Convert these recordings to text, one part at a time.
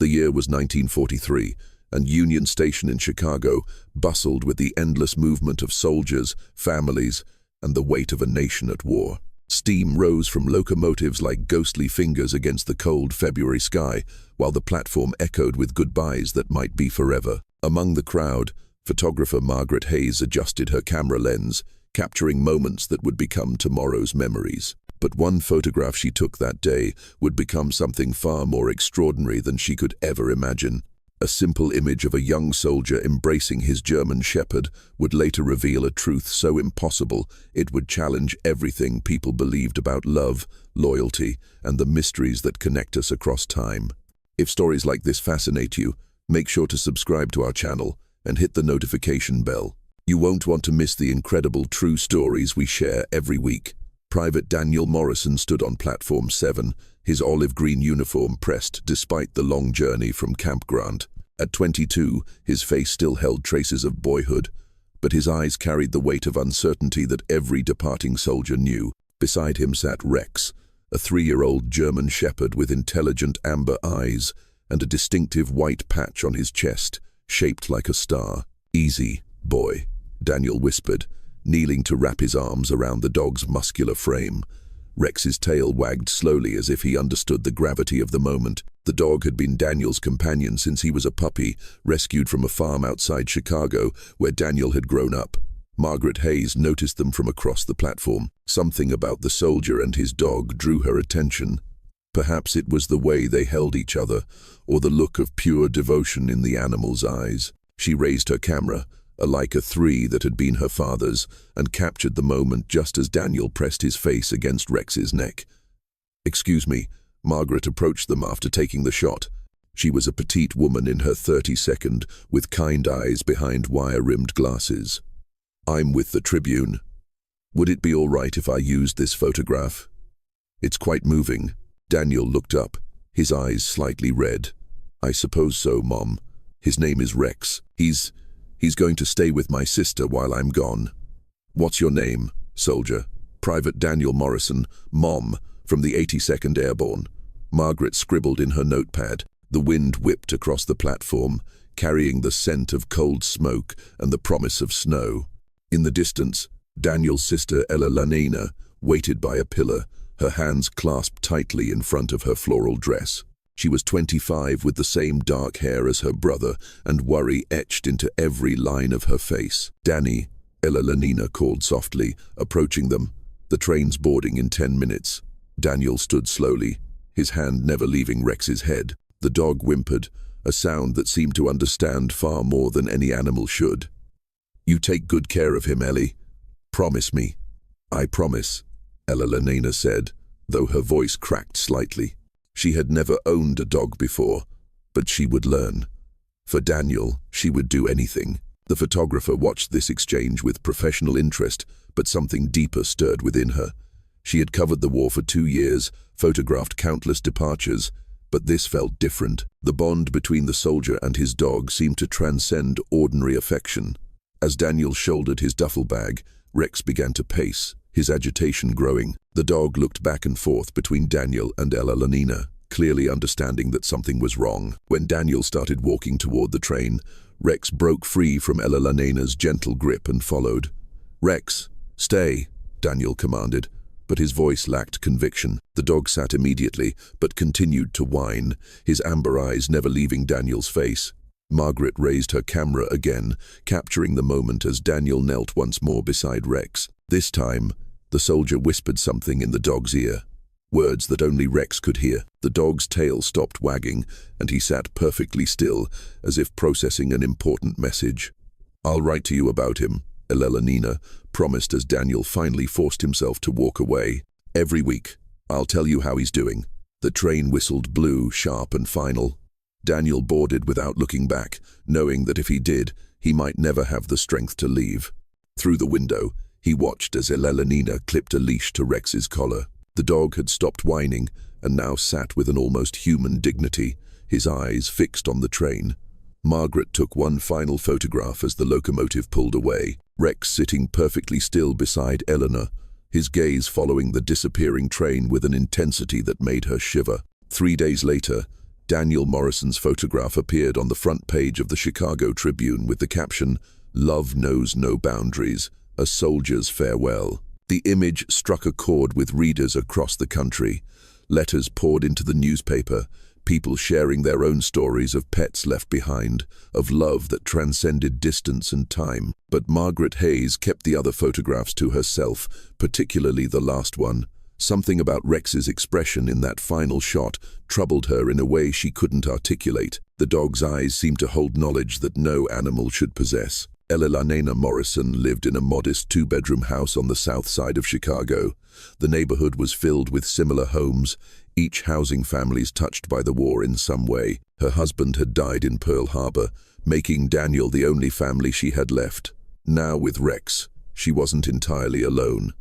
The year was 1943, and Union Station in Chicago bustled with the endless movement of soldiers, families, and the weight of a nation at war. Steam rose from locomotives like ghostly fingers against the cold February sky, while the platform echoed with goodbyes that might be forever. Among the crowd, photographer Margaret Hayes adjusted her camera lens, capturing moments that would become tomorrow's memories. But one photograph she took that day would become something far more extraordinary than she could ever imagine. A simple image of a young soldier embracing his German shepherd would later reveal a truth so impossible it would challenge everything people believed about love, loyalty, and the mysteries that connect us across time. If stories like this fascinate you, make sure to subscribe to our channel and hit the notification bell. You won't want to miss the incredible true stories we share every week. Private Daniel Morrison stood on Platform 7, his olive green uniform pressed despite the long journey from Camp Grant. At 22, his face still held traces of boyhood, but his eyes carried the weight of uncertainty that every departing soldier knew. Beside him sat Rex, a 3-year-old German shepherd with intelligent amber eyes and a distinctive white patch on his chest, shaped like a star. "Easy, boy," Daniel whispered, kneeling to wrap his arms around the dog's muscular frame. Rex's tail wagged slowly as if he understood the gravity of the moment. The dog had been Daniel's companion since he was a puppy, rescued from a farm outside Chicago, where Daniel had grown up. Margaret Hayes noticed them from across the platform. Something about the soldier and his dog drew her attention. Perhaps it was the way they held each other, or the look of pure devotion in the animal's eyes. She raised her camera, a Leica 3 that had been her father's, and captured the moment just as Daniel pressed his face against Rex's neck. "Excuse me," Margaret approached them after taking the shot. She was a petite woman in her 32nd, with kind eyes behind wire-rimmed glasses. "I'm with the Tribune. Would it be all right if I used this photograph? It's quite moving." Daniel looked up, his eyes slightly red. "I suppose so, Mom. His name is Rex. He's going to stay with my sister while I'm gone." "What's your name, soldier?" "Private Daniel Morrison, Mom, from the 82nd Airborne." Margaret scribbled in her notepad. The wind whipped across the platform, carrying the scent of cold smoke and the promise of snow. In the distance, Daniel's sister Ella Lanina waited by a pillar, her hands clasped tightly in front of her floral dress. She was 25 with the same dark hair as her brother and worry etched into every line of her face. "Danny," Ella Lanina called softly, approaching them. "The train's boarding in 10 minutes. Daniel stood slowly, his hand never leaving Rex's head. The dog whimpered, a sound that seemed to understand far more than any animal should. "You take good care of him, Ellie. Promise me." "I promise," Ella Lanina said, though her voice cracked slightly. She had never owned a dog before, but she would learn. For Daniel, she would do anything. The photographer watched this exchange with professional interest, but something deeper stirred within her. She had covered the war for 2 years, photographed countless departures, but this felt different. The bond between the soldier and his dog seemed to transcend ordinary affection. As Daniel shouldered his duffel bag, Rex began to pace, his agitation growing. The dog looked back and forth between Daniel and Ella Lanina, clearly understanding that something was wrong. When Daniel started walking toward the train, Rex broke free from Ella Lanina's gentle grip and followed. "Rex, stay," Daniel commanded, but his voice lacked conviction. The dog sat immediately, but continued to whine, his amber eyes never leaving Daniel's face. Margaret raised her camera again, capturing the moment as Daniel knelt once more beside Rex. This time, the soldier whispered something in the dog's ear, words that only Rex could hear. The dog's tail stopped wagging, and he sat perfectly still, as if processing an important message. "I'll write to you about him," Ella Lanina promised as Daniel finally forced himself to walk away. "Every week, I'll tell you how he's doing." The train whistled blue, sharp and final. Daniel boarded without looking back, knowing that if he did, he might never have the strength to leave. Through the window, he watched as Ella Lanina clipped a leash to Rex's collar. The dog had stopped whining and now sat with an almost human dignity, his eyes fixed on the train. Margaret took one final photograph as the locomotive pulled away, Rex sitting perfectly still beside Eleanor, his gaze following the disappearing train with an intensity that made her shiver. 3 days later, Daniel Morrison's photograph appeared on the front page of the Chicago Tribune with the caption, "Love knows no boundaries, a soldier's farewell." The image struck a chord with readers across the country. Letters poured into the newspaper, people sharing their own stories of pets left behind, of love that transcended distance and time. But Margaret Hayes kept the other photographs to herself, particularly the last one. Something about Rex's expression in that final shot troubled her in a way she couldn't articulate. The dog's eyes seemed to hold knowledge that no animal should possess. Elalana Morrison lived in a modest two-bedroom house on the south side of Chicago. The neighborhood was filled with similar homes, each housing families touched by the war in some way. Her husband had died in Pearl Harbor, making Daniel the only family she had left. Now with Rex, she wasn't entirely alone.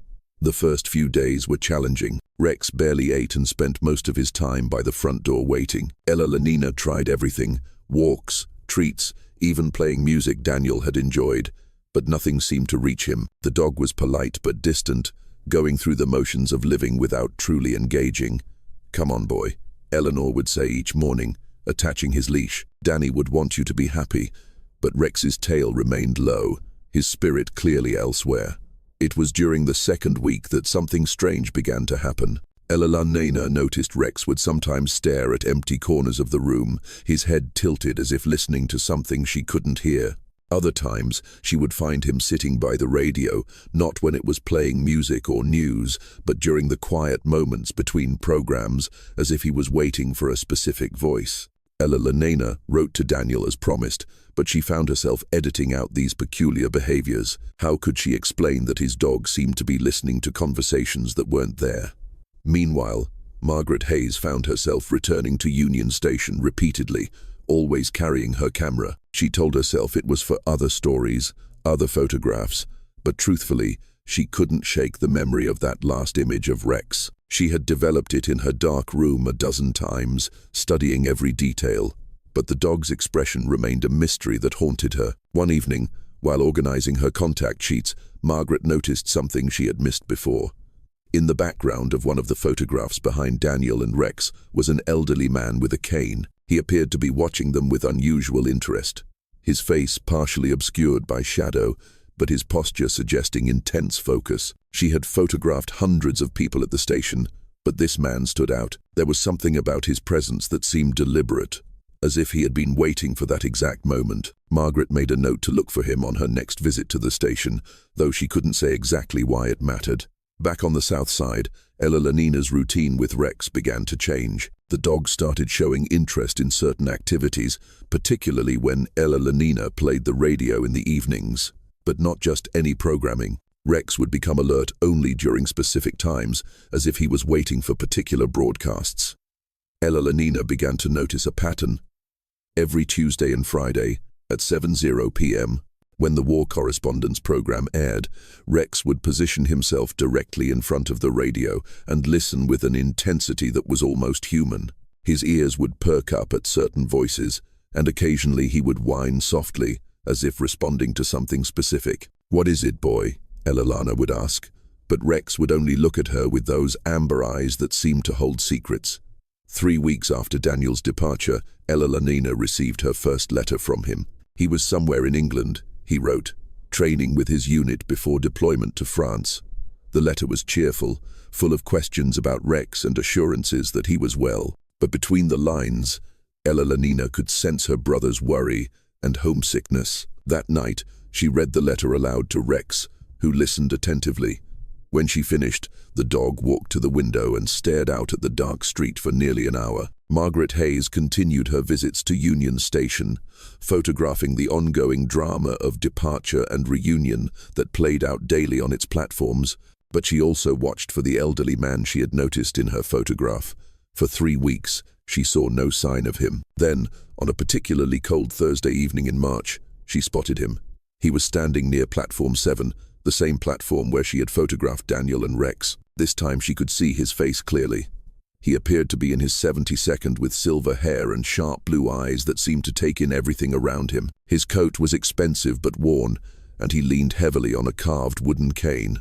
The first few days were challenging. Rex barely ate and spent most of his time by the front door waiting. Elalana tried everything: walks, treats, even playing music Daniel had enjoyed, but nothing seemed to reach him. The dog was polite but distant, going through the motions of living without truly engaging. "Come on, boy," Eleanor would say each morning, attaching his leash. "Danny would want you to be happy," but Rex's tail remained low, his spirit clearly elsewhere. It was during the second week that something strange began to happen. Elalana noticed Rex would sometimes stare at empty corners of the room, his head tilted as if listening to something she couldn't hear. Other times, she would find him sitting by the radio, not when it was playing music or news, but during the quiet moments between programs, as if he was waiting for a specific voice. Elalana wrote to Daniel as promised, but she found herself editing out these peculiar behaviors. How could she explain that his dog seemed to be listening to conversations that weren't there? Meanwhile, Margaret Hayes found herself returning to Union Station repeatedly, always carrying her camera. She told herself it was for other stories, other photographs, but truthfully, she couldn't shake the memory of that last image of Rex. She had developed it in her dark room a dozen times, studying every detail, but the dog's expression remained a mystery that haunted her. One evening, while organizing her contact sheets, Margaret noticed something she had missed before. In the background of one of the photographs behind Daniel and Rex was an elderly man with a cane. He appeared to be watching them with unusual interest, his face partially obscured by shadow, but his posture suggesting intense focus. She had photographed hundreds of people at the station, but this man stood out. There was something about his presence that seemed deliberate, as if he had been waiting for that exact moment. Margaret made a note to look for him on her next visit to the station, though she couldn't say exactly why it mattered. Back on the south side, Elalana's routine with Rex began to change. The dog started showing interest in certain activities, particularly when Elalana played the radio in the evenings. But not just any programming. Rex would become alert only during specific times, as if he was waiting for particular broadcasts. Elalana began to notice a pattern. Every Tuesday and Friday, at 7:00 p.m., when the War Correspondence program aired, Rex would position himself directly in front of the radio and listen with an intensity that was almost human. His ears would perk up at certain voices, and occasionally he would whine softly, as if responding to something specific. "What is it, boy?" Elalana would ask, but Rex would only look at her with those amber eyes that seemed to hold secrets. 3 weeks after Daniel's departure, Elalana received her first letter from him. He was somewhere in England, he wrote, training with his unit before deployment to France. The letter was cheerful, full of questions about Rex and assurances that he was well. But between the lines, Elalana could sense her brother's worry and homesickness. That night, she read the letter aloud to Rex, who listened attentively. When she finished, the dog walked to the window and stared out at the dark street for nearly an hour. Margaret Hayes continued her visits to Union Station, photographing the ongoing drama of departure and reunion that played out daily on its platforms, but she also watched for the elderly man she had noticed in her photograph. For 3 weeks, she saw no sign of him. Then, on a particularly cold Thursday evening in March, she spotted him. He was standing near Platform 7, the same platform where she had photographed Daniel and Rex. This time she could see his face clearly. He appeared to be in his 72nd with silver hair and sharp blue eyes that seemed to take in everything around him. His coat was expensive but worn, and he leaned heavily on a carved wooden cane.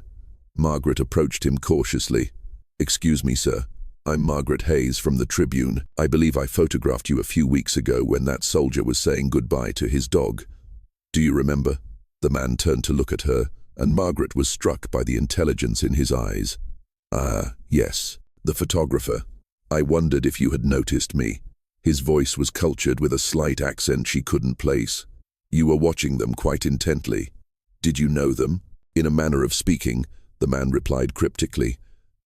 Margaret approached him cautiously. "Excuse me, sir, I'm Margaret Hayes from the Tribune. I believe I photographed you a few weeks ago when that soldier was saying goodbye to his dog. Do you remember? The man turned to look at her, and Margaret was struck by the intelligence in his eyes. Ah, yes, the photographer. I wondered if you had noticed me. His voice was cultured with a slight accent she couldn't place. You were watching them quite intently. Did you know them? In a manner of speaking, the man replied cryptically.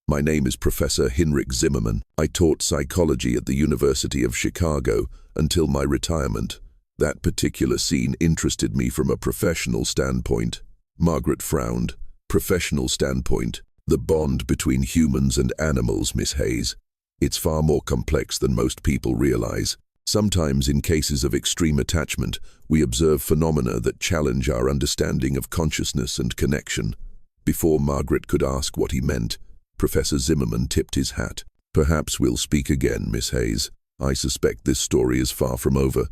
My name is Professor Hinrich Zimmermann. I taught psychology at the University of Chicago until my retirement. That particular scene interested me from a professional standpoint. Margaret frowned. Professional standpoint. The bond between humans and animals, Miss Hayes. It's far more complex than most people realize. Sometimes, in cases of extreme attachment, we observe phenomena that challenge our understanding of consciousness and connection. Before Margaret could ask what he meant, Professor Zimmermann tipped his hat. Perhaps we'll speak again, Miss Hayes. I suspect this story is far from over.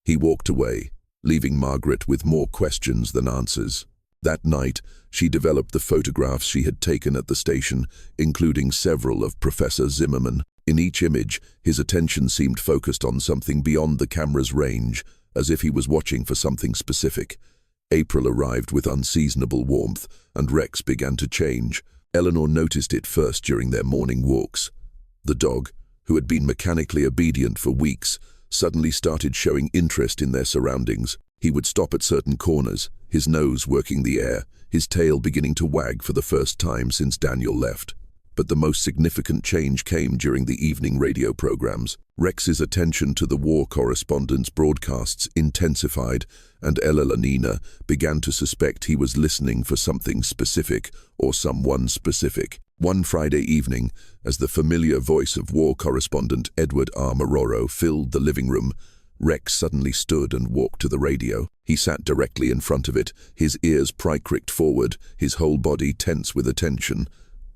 He walked away, leaving Margaret with more questions than answers. That night, she developed the photographs she had taken at the station, including several of Professor Zimmermann. In each image, his attention seemed focused on something beyond the camera's range, as if he was watching for something specific. April arrived with unseasonable warmth, and Rex began to change. Eleanor noticed it first during their morning walks. The dog, who had been mechanically obedient for weeks, suddenly started showing interest in their surroundings. He would stop at certain corners, his nose working the air, his tail beginning to wag for the first time since Daniel left. But the most significant change came during the evening radio programs. Rex's attention to the war correspondent's broadcasts intensified, and Ella Lenina began to suspect he was listening for something specific or someone specific. One Friday evening, as the familiar voice of war correspondent Edward R. Maroro filled the living room, Rex suddenly stood and walked to the radio. He sat directly in front of it, his ears pricked forward, his whole body tense with attention.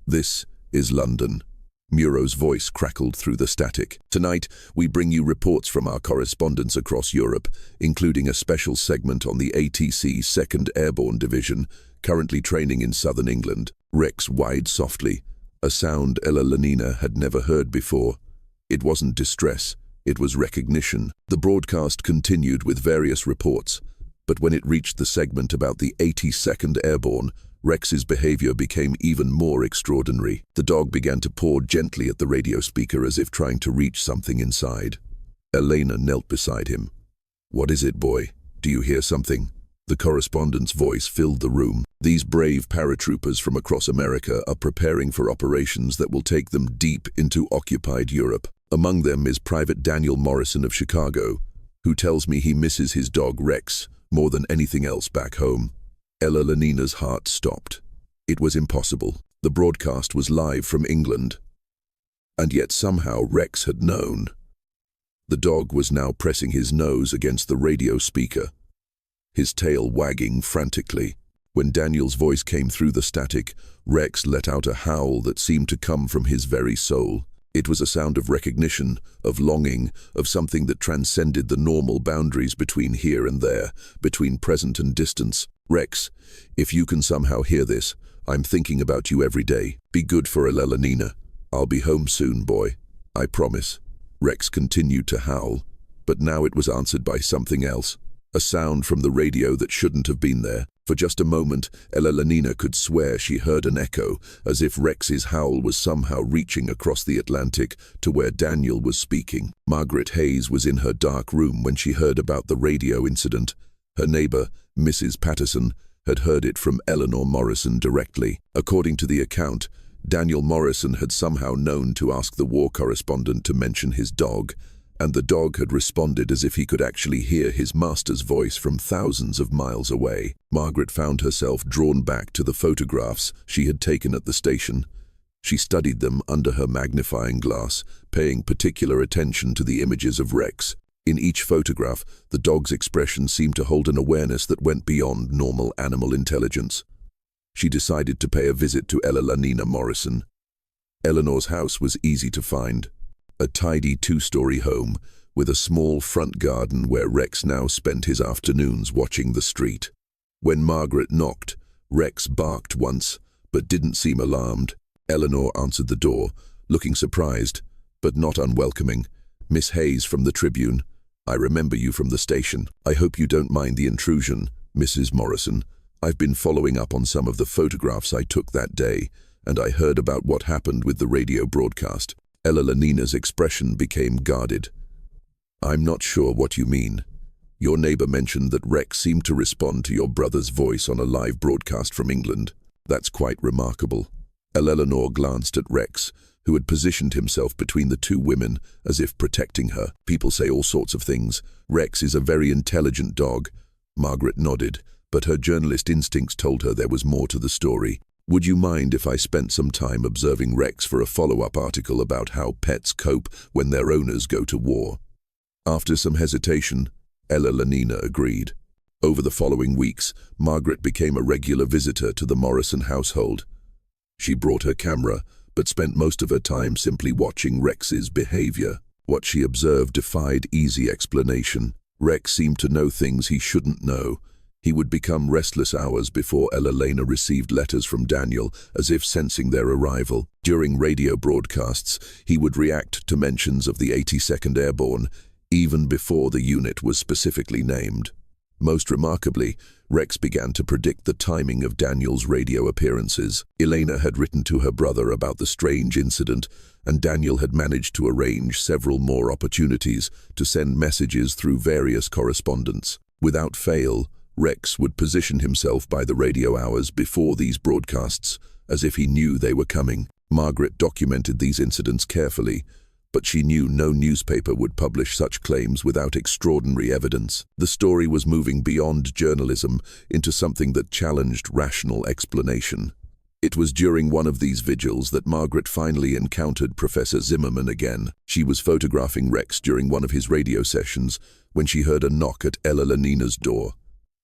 This is London. Muro's voice crackled through the static. Tonight, we bring you reports from our correspondents across Europe, including a special segment on the ATC 2nd Airborne Division, currently training in southern England. Rex whined softly, a sound Ella Lenina had never heard before. It wasn't distress, it was recognition. The broadcast continued with various reports, but when it reached the segment about the 82nd Airborne, Rex's behavior became even more extraordinary. The dog began to paw gently at the radio speaker as if trying to reach something inside. Elena knelt beside him. What is it, boy? Do you hear something? The correspondent's voice filled the room. These brave paratroopers from across America are preparing for operations that will take them deep into occupied Europe. Among them is Private Daniel Morrison of Chicago, who tells me he misses his dog Rex more than anything else back home. Ella Lenina's heart stopped. It was impossible. The broadcast was live from England. And yet somehow Rex had known. The dog was now pressing his nose against the radio speaker, his tail wagging frantically. When Daniel's voice came through the static, Rex let out a howl that seemed to come from his very soul. It was a sound of recognition, of longing, of something that transcended the normal boundaries between here and there, between present and distance. Rex, if you can somehow hear this, I'm thinking about you every day. Be good for Ella Lenina. I'll be home soon, boy. I promise. Rex continued to howl, but now it was answered by something else. A sound from the radio that shouldn't have been there. For just a moment, Ella Lenina could swear she heard an echo, as if Rex's howl was somehow reaching across the Atlantic to where Daniel was speaking. Margaret Hayes was in her dark room when she heard about the radio incident. Her neighbor, Mrs. Patterson, had heard it from Eleanor Morrison directly. According to the account, Daniel Morrison had somehow known to ask the war correspondent to mention his dog, and the dog had responded as if he could actually hear his master's voice from thousands of miles away. Margaret found herself drawn back to the photographs she had taken at the station. She studied them under her magnifying glass, paying particular attention to the images of Rex. In each photograph, the dog's expression seemed to hold an awareness that went beyond normal animal intelligence. She decided to pay a visit to Ella Lenina Morrison. Eleanor's house was easy to find. A tidy two-story home with a small front garden where Rex now spent his afternoons watching the street. When Margaret knocked, Rex barked once, but didn't seem alarmed. Eleanor answered the door, looking surprised, but not unwelcoming. "Miss Hayes from the Tribune. I remember you from the station. I hope you don't mind the intrusion, Mrs. Morrison. I've been following up on some of the photographs I took that day, and I heard about what happened with the radio broadcast." Ella Lenina's expression became guarded. "I'm not sure what you mean. Your neighbor mentioned that Rex seemed to respond to your brother's voice on a live broadcast from England. That's quite remarkable." Eleanor glanced at Rex, who had positioned himself between the two women as if protecting her. "People say all sorts of things. Rex is a very intelligent dog." Margaret nodded, but her journalist instincts told her there was more to the story. "Would you mind if I spent some time observing Rex for a follow-up article about how pets cope when their owners go to war?" After some hesitation, Ella Lenina agreed. Over the following weeks, Margaret became a regular visitor to the Morrison household. She brought her camera, but spent most of her time simply watching Rex's behavior. What she observed defied easy explanation. Rex seemed to know things he shouldn't know. He would become restless hours before Ella Lena received letters from Daniel, as if sensing their arrival. During radio broadcasts, he would react to mentions of the 82nd Airborne, even before the unit was specifically named. Most remarkably, Rex began to predict the timing of Daniel's radio appearances. Elena had written to her brother about the strange incident, and Daniel had managed to arrange several more opportunities to send messages through various correspondents. Without fail, Rex would position himself by the radio hours before these broadcasts, as if he knew they were coming. Margaret documented these incidents carefully, but she knew no newspaper would publish such claims without extraordinary evidence. The story was moving beyond journalism into something that challenged rational explanation. It was during one of these vigils that Margaret finally encountered Professor Zimmerman again. She was photographing Rex during one of his radio sessions when she heard a knock at Ella Lenina's door.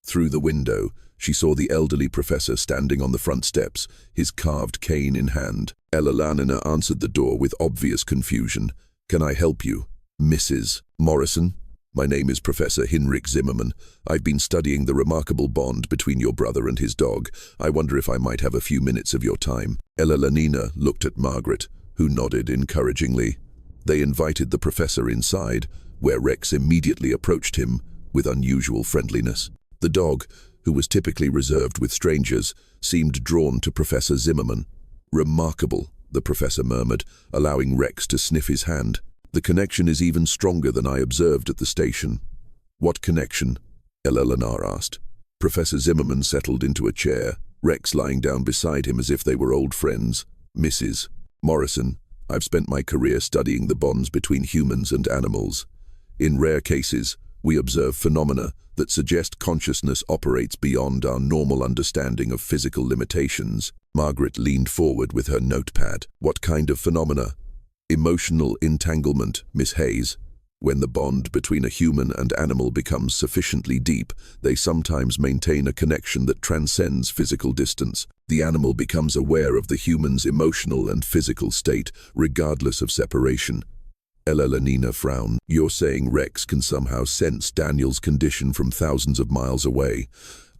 Through the window, she saw the elderly professor standing on the front steps, his carved cane in hand. Ella Lenina answered the door with obvious confusion. "Can I help you, Mrs. Morrison? My name is Professor Hinrich Zimmerman. I've been studying the remarkable bond between your brother and his dog. I wonder if I might have a few minutes of your time." Ella Lenina looked at Margaret, who nodded encouragingly. They invited the professor inside, where Rex immediately approached him with unusual friendliness. The dog, who was typically reserved with strangers, seemed drawn to Professor Zimmerman. "Remarkable," the professor murmured, allowing Rex to sniff his hand. "The connection is even stronger than I observed at the station." "What connection?" Ella Lenina asked. Professor Zimmerman settled into a chair, Rex lying down beside him as if they were old friends. "Mrs. Morrison, I've spent my career studying the bonds between humans and animals. In rare cases, we observe phenomena that suggest consciousness operates beyond our normal understanding of physical limitations." Margaret leaned forward with her notepad. "What kind of phenomena?" "Emotional entanglement, Miss Hayes. When the bond between a human and animal becomes sufficiently deep, they sometimes maintain a connection that transcends physical distance. The animal becomes aware of the human's emotional and physical state, regardless of separation." Ella Lenina frowned. "You're saying Rex can somehow sense Daniel's condition from thousands of miles away.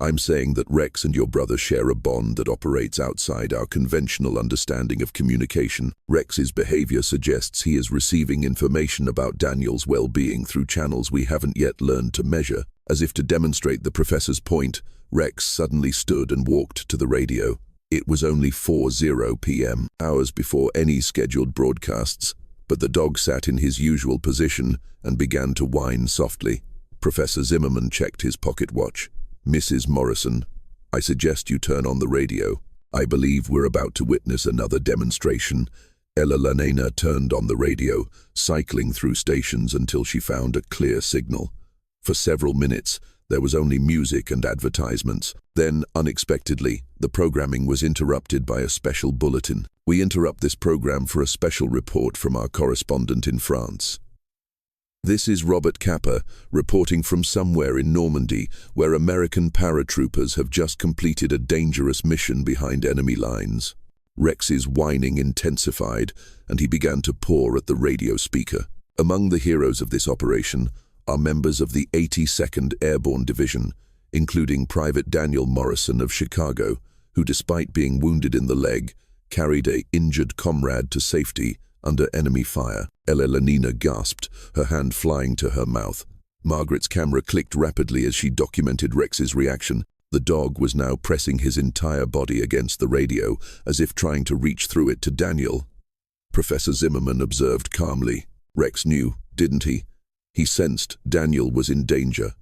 I'm saying that Rex and your brother share a bond that operates outside our conventional understanding of communication. Rex's behavior suggests he is receiving information about Daniel's well-being through channels we haven't yet learned to measure." As if to demonstrate the professor's point, Rex suddenly stood and walked to the radio. It was only 4:00 p.m., hours before any scheduled broadcasts, but the dog sat in his usual position and began to whine softly. Professor Zimmerman checked his pocket watch. "Mrs. Morrison, I suggest you turn on the radio. I believe we're about to witness another demonstration." Ella Lenina turned on the radio, cycling through stations until she found a clear signal. For several minutes, there was only music and advertisements. Then, unexpectedly, the programming was interrupted by a special bulletin. "We interrupt this program for a special report from our correspondent in France. This is Robert Capa, reporting from somewhere in Normandy, where American paratroopers have just completed a dangerous mission behind enemy lines." Rex's whining intensified, and he began to paw at the radio speaker. "Among the heroes of this operation are members of the 82nd Airborne Division, including Private Daniel Morrison of Chicago, who, despite being wounded in the leg, carried an injured comrade to safety under enemy fire. Elelanina gasped, her hand flying to her mouth. Margaret's camera clicked rapidly as she documented Rex's reaction. The dog was now pressing his entire body against the radio, as if trying to reach through it to Daniel. Professor Zimmerman observed calmly. Rex knew, didn't he? He sensed Daniel was in danger.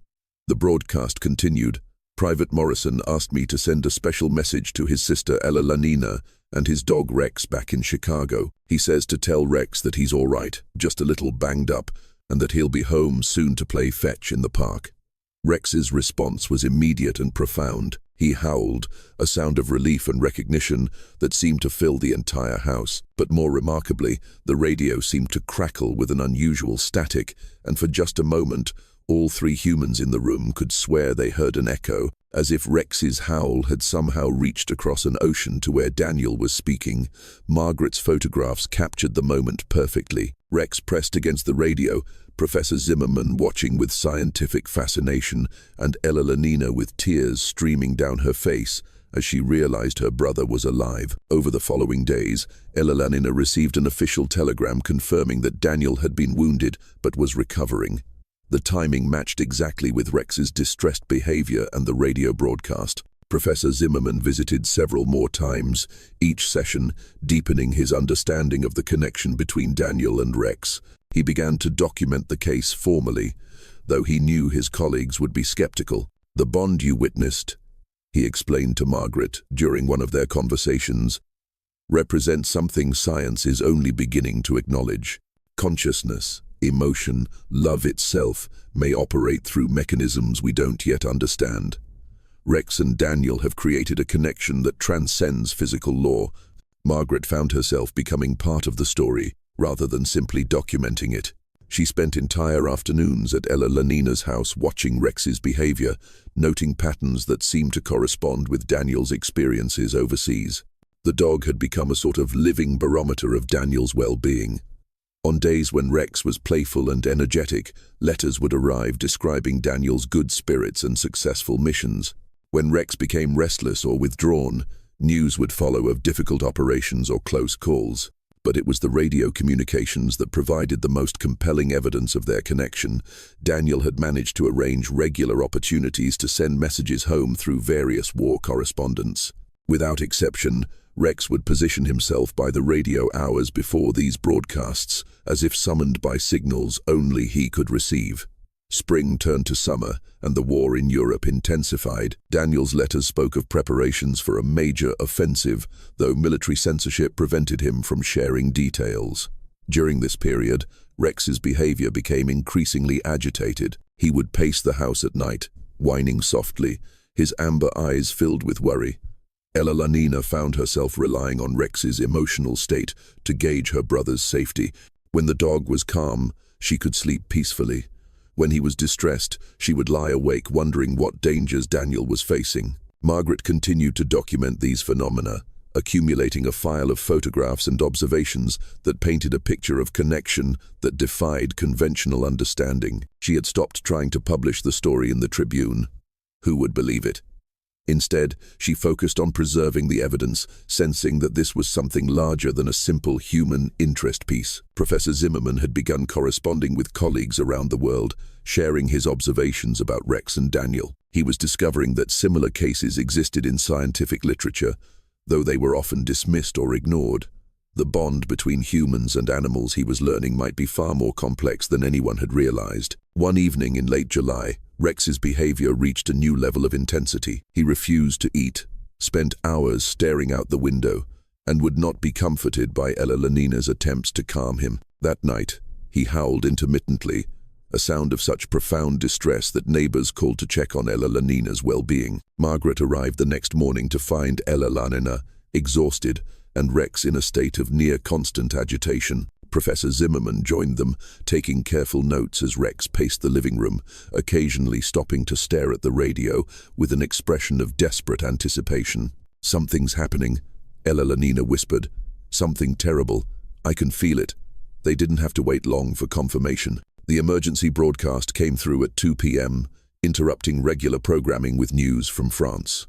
The broadcast continued. Private Morrison asked me to send a special message to his sister Elelanina and his dog Rex back in Chicago. He says to tell Rex that he's all right, just a little banged up, and that he'll be home soon to play fetch in the park. Rex's response was immediate and profound. He howled, a sound of relief and recognition that seemed to fill the entire house. But more remarkably, the radio seemed to crackle with an unusual static, and for just a moment, all three humans in the room could swear they heard an echo, as if Rex's howl had somehow reached across an ocean to where Daniel was speaking. Margaret's photographs captured the moment perfectly. Rex pressed against the radio, Professor Zimmerman watching with scientific fascination, and Elelanina with tears streaming down her face as she realized her brother was alive. Over the following days, Elelanina received an official telegram confirming that Daniel had been wounded but was recovering. The timing matched exactly with Rex's distressed behavior and the radio broadcast. Professor Zimmerman visited several more times, each session deepening his understanding of the connection between Daniel and Rex. He began to document the case formally, though he knew his colleagues would be skeptical. "The bond you witnessed," he explained to Margaret during one of their conversations, "represents something science is only beginning to acknowledge. Consciousness, emotion, love itself may operate through mechanisms we don't yet understand. Rex and Daniel have created a connection that transcends physical law." Margaret found herself becoming part of the story, rather than simply documenting it. She spent entire afternoons at Elelanina's house watching Rex's behavior, noting patterns that seemed to correspond with Daniel's experiences overseas. The dog had become a sort of living barometer of Daniel's well-being. On days when Rex was playful and energetic, letters would arrive describing Daniel's good spirits and successful missions. When Rex became restless or withdrawn, news would follow of difficult operations or close calls. But it was the radio communications that provided the most compelling evidence of their connection. Daniel had managed to arrange regular opportunities to send messages home through various war correspondents. Without exception, Rex would position himself by the radio hours before these broadcasts, as if summoned by signals only he could receive. Spring turned to summer, and the war in Europe intensified. Daniel's letters spoke of preparations for a major offensive, though military censorship prevented him from sharing details. During this period, Rex's behavior became increasingly agitated. He would pace the house at night, whining softly, his amber eyes filled with worry. Elelanina found herself relying on Rex's emotional state to gauge her brother's safety. When the dog was calm, she could sleep peacefully. When he was distressed, she would lie awake wondering what dangers Daniel was facing. Margaret continued to document these phenomena, accumulating a file of photographs and observations that painted a picture of connection that defied conventional understanding. She had stopped trying to publish the story in the Tribune. Who would believe it? Instead, she focused on preserving the evidence, sensing that this was something larger than a simple human interest piece. Professor Zimmerman had begun corresponding with colleagues around the world, sharing his observations about Rex and Daniel. He was discovering that similar cases existed in scientific literature, though they were often dismissed or ignored. The bond between humans and animals, he was learning, might be far more complex than anyone had realized. One evening in late July, Rex's behavior reached a new level of intensity. He refused to eat, spent hours staring out the window, and would not be comforted by Elelanina's attempts to calm him. That night, he howled intermittently, a sound of such profound distress that neighbors called to check on Elelanina's well-being. Margaret arrived the next morning to find Elelanina exhausted and Rex in a state of near-constant agitation. Professor Zimmerman joined them, taking careful notes as Rex paced the living room, occasionally stopping to stare at the radio with an expression of desperate anticipation. "Something's happening," Elelanina whispered. "Something terrible. I can feel it." They didn't have to wait long for confirmation. The emergency broadcast came through at 2 p.m., interrupting regular programming with news from France.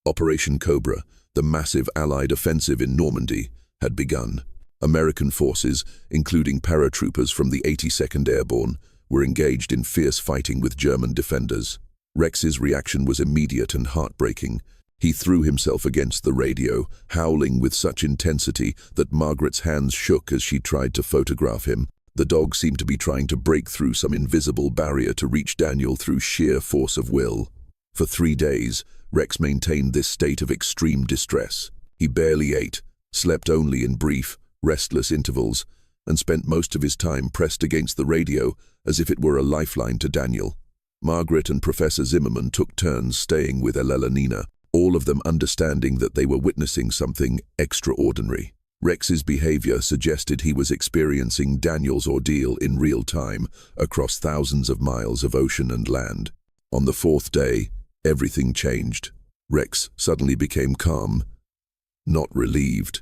Operation Cobra, the massive Allied offensive in Normandy, had begun. American forces, including paratroopers from the 82nd Airborne, were engaged in fierce fighting with German defenders. Rex's reaction was immediate and heartbreaking. He threw himself against the radio, howling with such intensity that Margaret's hands shook as she tried to photograph him. The dog seemed to be trying to break through some invisible barrier to reach Daniel through sheer force of will. For 3 days, Rex maintained this state of extreme distress. He barely ate, slept only in brief, restless intervals, and spent most of his time pressed against the radio as if it were a lifeline to Daniel. Margaret and Professor Zimmerman took turns staying with Elena, all of them understanding that they were witnessing something extraordinary. Rex's behavior suggested he was experiencing Daniel's ordeal in real time across thousands of miles of ocean and land. On the 4th day, everything changed. Rex suddenly became calm. Not relieved.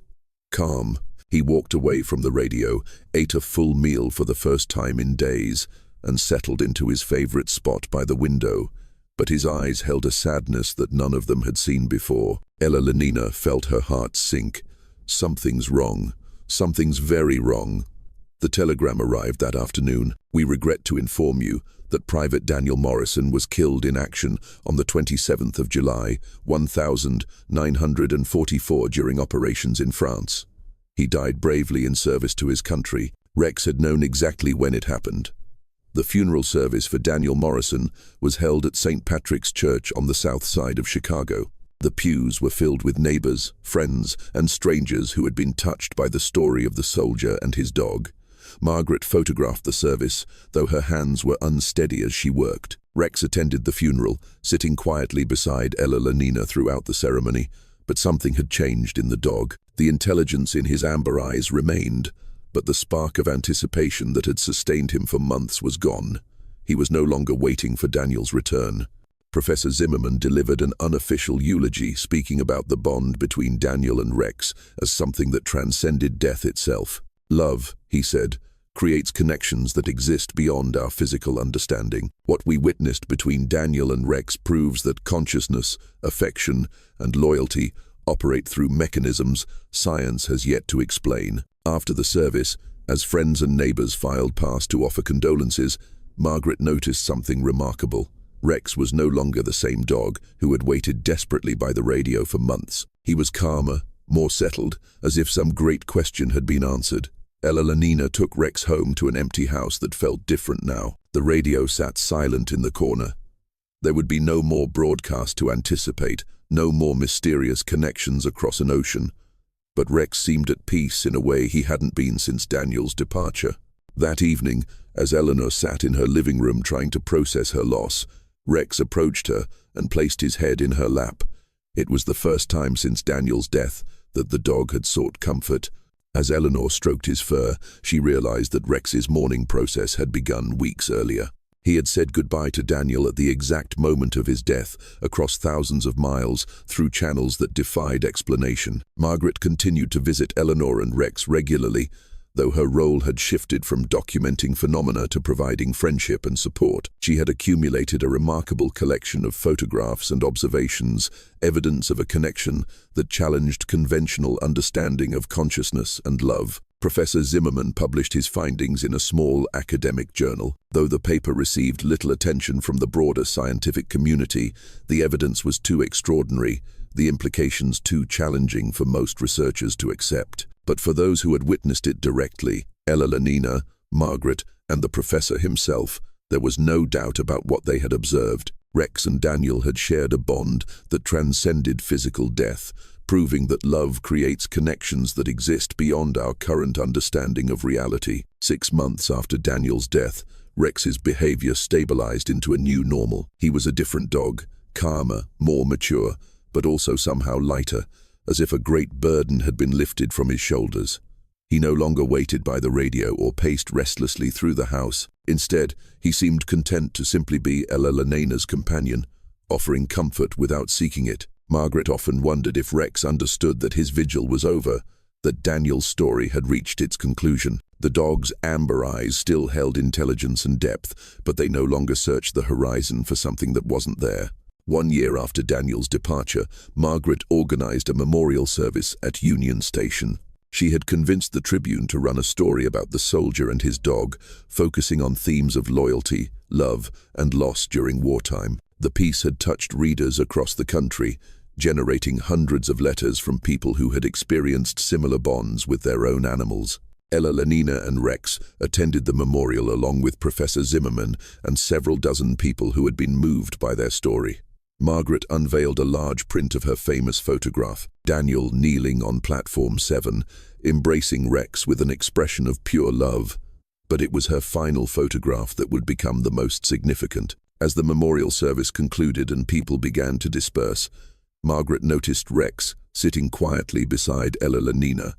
Calm. He walked away from the radio, ate a full meal for the first time in days, and settled into his favorite spot by the window. But his eyes held a sadness that none of them had seen before. Elena felt her heart sink. Something's wrong. Something's very wrong. The telegram arrived that afternoon. We regret to inform you that Private Daniel Morrison was killed in action on the 27th of July, 1944 during operations in France. He died bravely in service to his country. Rex had known exactly when it happened. The funeral service for Daniel Morrison was held at St. Patrick's Church on the south side of Chicago. The pews were filled with neighbors, friends, and strangers who had been touched by the story of the soldier and his dog. Margaret photographed the service, though her hands were unsteady as she worked. Rex attended the funeral, sitting quietly beside Elena throughout the ceremony, but something had changed in the dog. The intelligence in his amber eyes remained, but the spark of anticipation that had sustained him for months was gone. He was no longer waiting for Daniel's return. Professor Zimmerman delivered an unofficial eulogy, speaking about the bond between Daniel and Rex as something that transcended death itself. Love, he said, creates connections that exist beyond our physical understanding. What we witnessed between Daniel and Rex proves that consciousness, affection, and loyalty operate through mechanisms science has yet to explain. After the service, as friends and neighbors filed past to offer condolences, Margaret noticed something remarkable. Rex was no longer the same dog who had waited desperately by the radio for months. He was calmer, more settled, as if some great question had been answered. Elena took Rex home to an empty house that felt different now. The radio sat silent in the corner. There would be no more broadcast to anticipate, no more mysterious connections across an ocean. But Rex seemed at peace in a way he hadn't been since Daniel's departure. That evening, as Eleanor sat in her living room trying to process her loss, Rex approached her and placed his head in her lap. It was the first time since Daniel's death that the dog had sought comfort. As Eleanor stroked his fur, she realized that Rex's mourning process had begun weeks earlier. He had said goodbye to Daniel at the exact moment of his death, across thousands of miles, through channels that defied explanation. Margaret continued to visit Eleanor and Rex regularly, though her role had shifted from documenting phenomena to providing friendship and support. She had accumulated a remarkable collection of photographs and observations, evidence of a connection that challenged conventional understanding of consciousness and love. Professor Zimmerman published his findings in a small academic journal. Though the paper received little attention from the broader scientific community, the evidence was too extraordinary, the implications too challenging for most researchers to accept. But for those who had witnessed it directly, Elena, Margaret, and the professor himself, there was no doubt about what they had observed. Rex and Daniel had shared a bond that transcended physical death, proving that love creates connections that exist beyond our current understanding of reality. 6 months after Daniel's death, Rex's behavior stabilized into a new normal. He was a different dog, calmer, more mature, but also somehow lighter, as if a great burden had been lifted from his shoulders. He no longer waited by the radio or paced restlessly through the house. Instead, he seemed content to simply be Elena's companion, offering comfort without seeking it. Margaret often wondered if Rex understood that his vigil was over, that Daniel's story had reached its conclusion. The dog's amber eyes still held intelligence and depth, but they no longer searched the horizon for something that wasn't there. 1 year after Daniel's departure, Margaret organized a memorial service at Union Station. She had convinced the Tribune to run a story about the soldier and his dog, focusing on themes of loyalty, love, and loss during wartime. The piece had touched readers across the country, generating hundreds of letters from people who had experienced similar bonds with their own animals. Ella Lenina and Rex attended the memorial along with Professor Zimmerman and several dozen people who had been moved by their story. Margaret unveiled a large print of her famous photograph, Daniel kneeling on platform 7, embracing Rex with an expression of pure love. But it was her final photograph that would become the most significant. As the memorial service concluded and people began to disperse, Margaret noticed Rex sitting quietly beside Ella Lenina,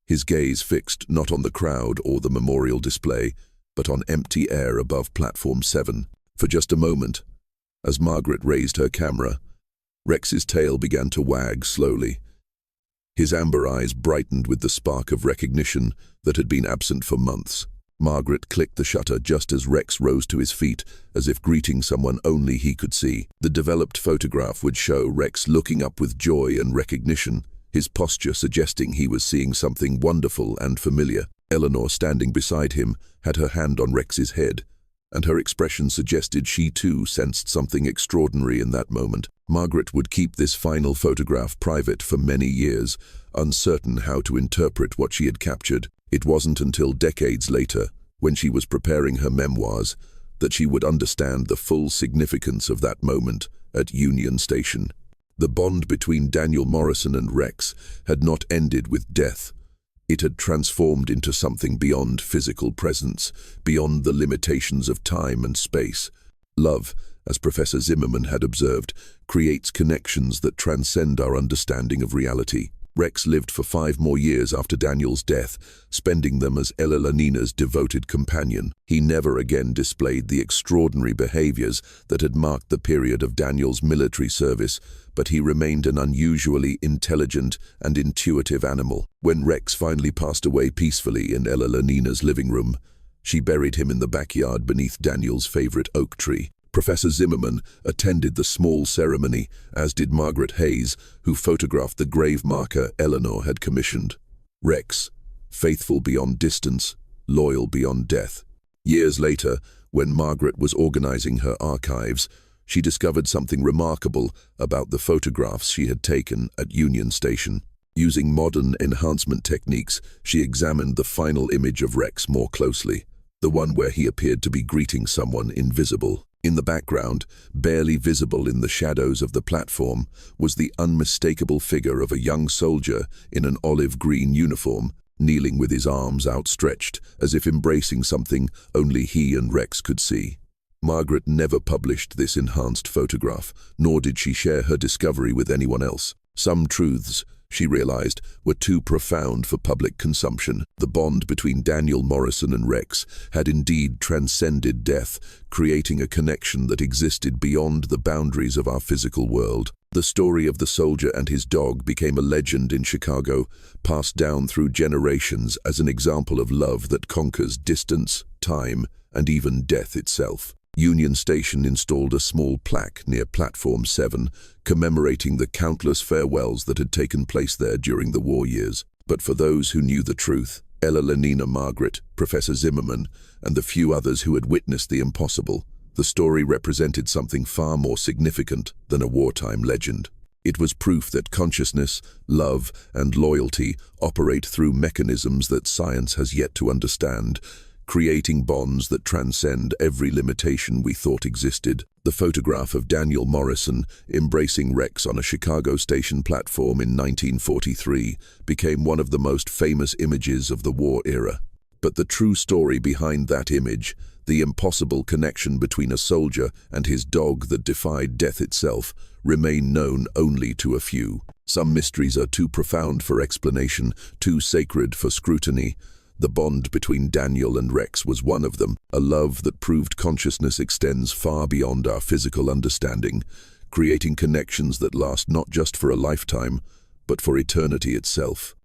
his gaze fixed not on the crowd or the memorial display, but on empty air above platform 7. For just a moment, as Margaret raised her camera, Rex's tail began to wag slowly. His amber eyes brightened with the spark of recognition that had been absent for months. Margaret clicked the shutter just as Rex rose to his feet, as if greeting someone only he could see. The developed photograph would show Rex looking up with joy and recognition, his posture suggesting he was seeing something wonderful and familiar. Eleanor, standing beside him, had her hand on Rex's head, and her expression suggested she too sensed something extraordinary in that moment. Margaret would keep this final photograph private for many years, uncertain how to interpret what she had captured. It wasn't until decades later, when she was preparing her memoirs, that she would understand the full significance of that moment at Union Station. The bond between Daniel Morrison and Rex had not ended with death. It had transformed into something beyond physical presence, beyond the limitations of time and space. Love, as Professor Zimmerman had observed, creates connections that transcend our understanding of reality. Rex lived for 5 more years after Daniel's death, spending them as Ella Lenina's devoted companion. He never again displayed the extraordinary behaviors that had marked the period of Daniel's military service, but he remained an unusually intelligent and intuitive animal. When Rex finally passed away peacefully in Ella Lenina's living room, she buried him in the backyard beneath Daniel's favorite oak tree. Professor Zimmerman attended the small ceremony, as did Margaret Hayes, who photographed the grave marker Eleanor had commissioned. Rex, faithful beyond distance, loyal beyond death. Years later, when Margaret was organizing her archives, she discovered something remarkable about the photographs she had taken at Union Station. Using modern enhancement techniques, she examined the final image of Rex more closely, the one where he appeared to be greeting someone invisible. In the background, barely visible in the shadows of the platform, was the unmistakable figure of a young soldier in an olive-green uniform, kneeling with his arms outstretched, as if embracing something only he and Rex could see. Margaret never published this enhanced photograph, nor did she share her discovery with anyone else. Some truths, she realized, were too profound for public consumption. The bond between Daniel Morrison and Rex had indeed transcended death, creating a connection that existed beyond the boundaries of our physical world. The story of the soldier and his dog became a legend in Chicago, passed down through generations as an example of love that conquers distance, time, and even death itself. Union Station installed a small plaque near Platform 7, commemorating the countless farewells that had taken place there during the war years. But for those who knew the truth, Ella Lenina, Margaret, Professor Zimmerman, and the few others who had witnessed the impossible, the story represented something far more significant than a wartime legend. It was proof that consciousness, love, and loyalty operate through mechanisms that science has yet to understand, creating bonds that transcend every limitation we thought existed. The photograph of Daniel Morrison embracing Rex on a Chicago station platform in 1943 became one of the most famous images of the war era. But the true story behind that image, the impossible connection between a soldier and his dog that defied death itself, remain known only to a few. Some mysteries are too profound for explanation, too sacred for scrutiny. The bond between Daniel and Rex was one of them, a love that proved consciousness extends far beyond our physical understanding, creating connections that last not just for a lifetime, but for eternity itself.